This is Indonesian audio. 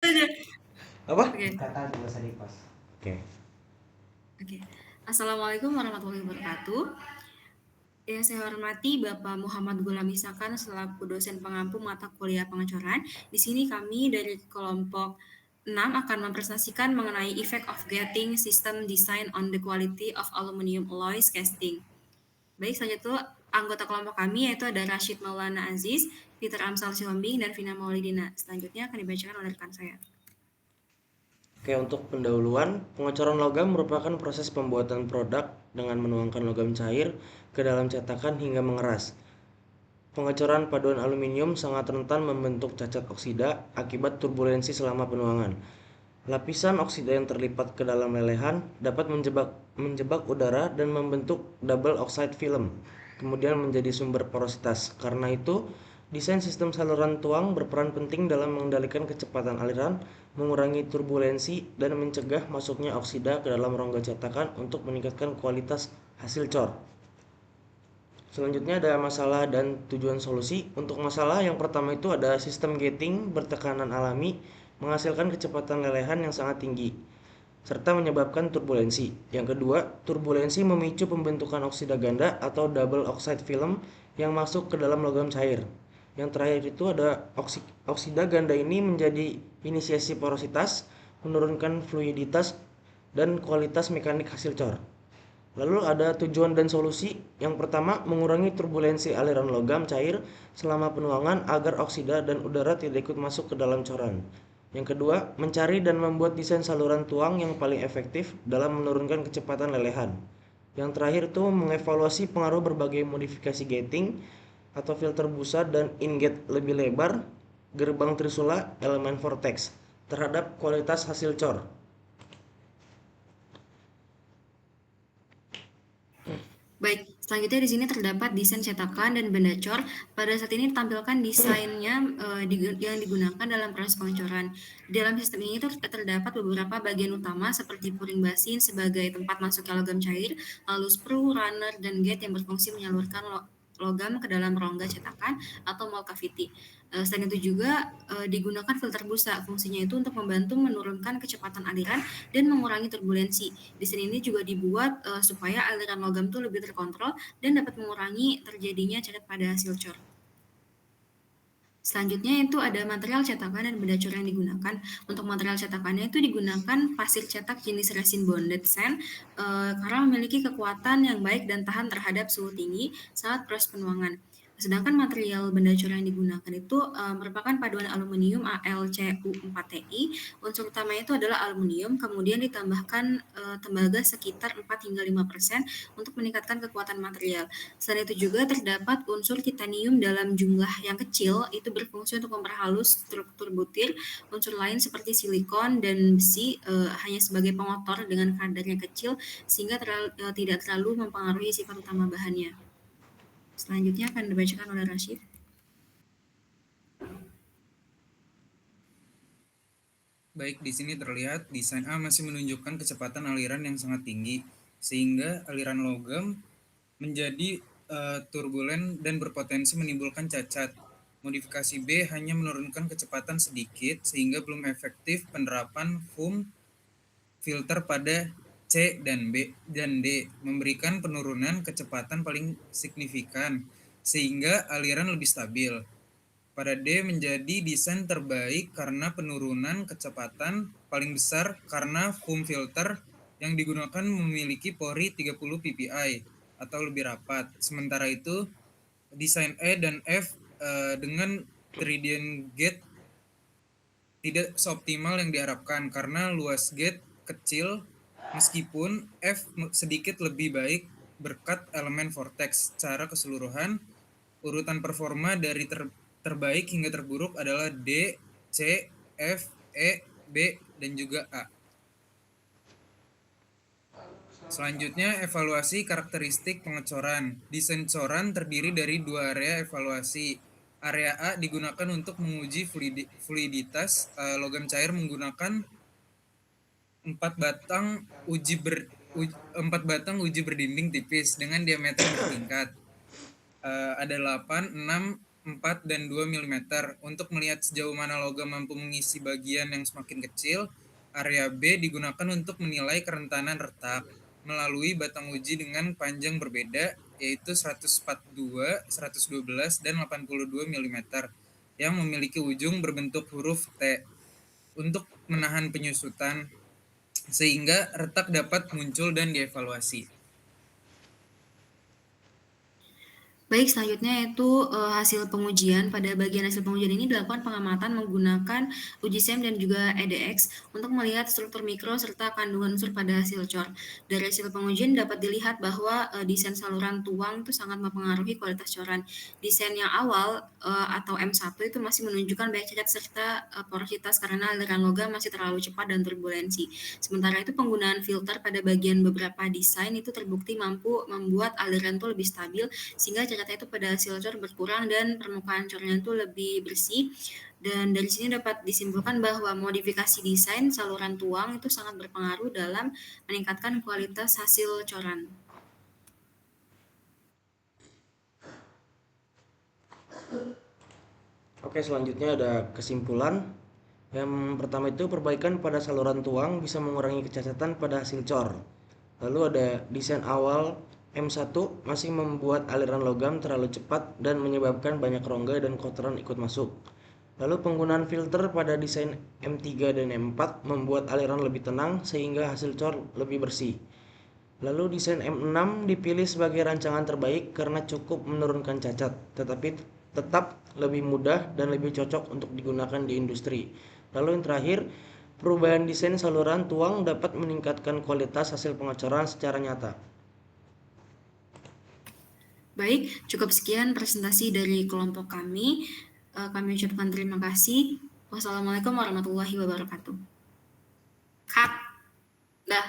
aja. Apa? Oke, Kata nggak usah dipas. Oke. oke. Assalamualaikum warahmatullahi wabarakatuh. Yang saya hormati Bapak Muhammad Gulam Isakan selaku dosen pengampu mata kuliah pengecoran. Di sini kami dari kelompok 6 akan mempresentasikan mengenai effect of getting system design on the quality of aluminium alloys casting. Baik, selanjutnya anggota kelompok kami yaitu ada Rashid Maulana Aziz, Peter Amsal Sihombing, dan Vina Maulidina. Selanjutnya akan dibacakan oleh rekan saya. Oke, untuk pendahuluan, pengecoran logam merupakan proses pembuatan produk dengan menuangkan logam cair ke dalam cetakan hingga mengeras. Pengecoran paduan aluminium sangat rentan membentuk cacat oksida akibat turbulensi selama penuangan. Lapisan oksida yang terlipat ke dalam lelehan dapat menjebak udara dan membentuk double oxide film, kemudian menjadi sumber porositas. Karena itu, desain sistem saluran tuang berperan penting dalam mengendalikan kecepatan aliran, mengurangi turbulensi, dan mencegah masuknya oksida ke dalam rongga cetakan untuk meningkatkan kualitas hasil cor. Selanjutnya ada masalah dan tujuan solusi. Untuk masalah yang pertama itu ada sistem gating bertekanan alami menghasilkan kecepatan lelehan yang sangat tinggi serta menyebabkan turbulensi. Yang kedua, turbulensi memicu pembentukan oksida ganda atau double oxide film yang masuk ke dalam logam cair. Yang terakhir itu ada oksida ganda ini menjadi inisiasi porositas, menurunkan fluiditas dan kualitas mekanik hasil cor. Lalu ada tujuan dan solusi. Yang pertama, mengurangi turbulensi aliran logam cair selama penuangan agar oksida dan udara tidak ikut masuk ke dalam coran. Yang kedua, mencari dan membuat desain saluran tuang yang paling efektif dalam menurunkan kecepatan lelehan. Yang terakhir itu mengevaluasi pengaruh berbagai modifikasi gating atau filter busa dan inget lebih lebar, gerbang trisula, elemen vortex terhadap kualitas hasil cor. Baik, selanjutnya di sini terdapat desain cetakan dan benda cor. Pada saat ini tampilkan desainnya yang digunakan dalam proses pengecoran. Di dalam sistem ini terdapat beberapa bagian utama seperti puring basin sebagai tempat masuknya logam cair, lalu sprue, runner, dan gate yang berfungsi menyalurkan logam ke dalam rongga cetakan atau mold cavity. Selain itu juga digunakan filter busa. Fungsinya itu untuk membantu menurunkan kecepatan aliran dan mengurangi turbulensi. Desain ini juga dibuat supaya aliran logam itu lebih terkontrol dan dapat mengurangi terjadinya cacat pada hasil cor. Selanjutnya itu ada material cetakan dan benda cor yang digunakan. Untuk material cetakannya itu digunakan pasir cetak jenis resin bonded sand karena memiliki kekuatan yang baik dan tahan terhadap suhu tinggi saat proses penuangan. Sedangkan material benda cor yang digunakan itu merupakan paduan aluminium AlCu4Ti. Unsur utamanya itu adalah aluminium, kemudian ditambahkan tembaga sekitar 4 hingga 5% untuk meningkatkan kekuatan material. Selain itu juga terdapat unsur titanium dalam jumlah yang kecil, itu berfungsi untuk memperhalus struktur butir. Unsur lain seperti silikon dan besi hanya sebagai pengotor dengan kadar yang kecil sehingga tidak terlalu mempengaruhi sifat utama bahannya. Selanjutnya akan dibacakan oleh Rashid. Baik, di sini terlihat desain A masih menunjukkan kecepatan aliran yang sangat tinggi, sehingga aliran logam menjadi turbulen dan berpotensi menimbulkan cacat. Modifikasi B hanya menurunkan kecepatan sedikit, sehingga belum efektif penerapan foam filter pada C dan B dan D, memberikan penurunan kecepatan paling signifikan, sehingga aliran lebih stabil. Pada D menjadi desain terbaik karena penurunan kecepatan paling besar karena foam filter yang digunakan memiliki pori 30 ppi atau lebih rapat. Sementara itu, desain E dan F dengan Tritium gate tidak seoptimal yang diharapkan karena luas gate kecil, meskipun F sedikit lebih baik berkat elemen vortex. Secara keseluruhan, urutan performa dari terbaik hingga terburuk adalah D, C, F, E, B, dan juga A. Selanjutnya, evaluasi karakteristik pengecoran. Desain coran terdiri dari dua area evaluasi. Area A digunakan untuk menguji fluiditas logam cair menggunakan 4 batang uji berdinding tipis dengan diameter bertingkat. Ada 8, 6, 4 dan 2 mm. Untuk melihat sejauh mana logam mampu mengisi bagian yang semakin kecil, area B digunakan untuk menilai kerentanan retak melalui batang uji dengan panjang berbeda, yaitu 142, 112, dan 82 mm yang memiliki ujung berbentuk huruf T untuk menahan penyusutan sehingga retak dapat muncul dan dievaluasi. Baik, selanjutnya yaitu hasil pengujian. Pada bagian hasil pengujian ini dilakukan pengamatan menggunakan uji SEM dan juga EDX untuk melihat struktur mikro serta kandungan unsur pada hasil cor. Dari hasil pengujian dapat dilihat bahwa desain saluran tuang itu sangat mempengaruhi kualitas coran. Desain yang awal atau M1 itu masih menunjukkan banyak cacat serta porositas karena aliran logam masih terlalu cepat dan turbulensi. Sementara itu penggunaan filter pada bagian beberapa desain itu terbukti mampu membuat aliran itu lebih stabil sehingga cacatnya itu pada hasil cor berkurang dan permukaan cornya itu lebih bersih. Dan dari sini dapat disimpulkan bahwa modifikasi desain saluran tuang itu sangat berpengaruh dalam meningkatkan kualitas hasil coran. Oke, selanjutnya ada kesimpulan. Yang pertama itu perbaikan pada saluran tuang bisa mengurangi kecacatan pada hasil cor. Lalu ada desain awal M1 masih membuat aliran logam terlalu cepat dan menyebabkan banyak rongga dan kotoran ikut masuk. Lalu penggunaan filter pada desain M3 dan M4 membuat aliran lebih tenang sehingga hasil cor lebih bersih. Lalu desain M6 dipilih sebagai rancangan terbaik karena cukup menurunkan cacat, tetapi tetap lebih mudah dan lebih cocok untuk digunakan di industri. Lalu yang terakhir, perubahan desain saluran tuang dapat meningkatkan kualitas hasil pengecoran secara nyata. Baik, cukup sekian presentasi dari kelompok kami. Kami ucapkan terima kasih. Wassalamualaikum warahmatullahi wabarakatuh. Cut. Dah.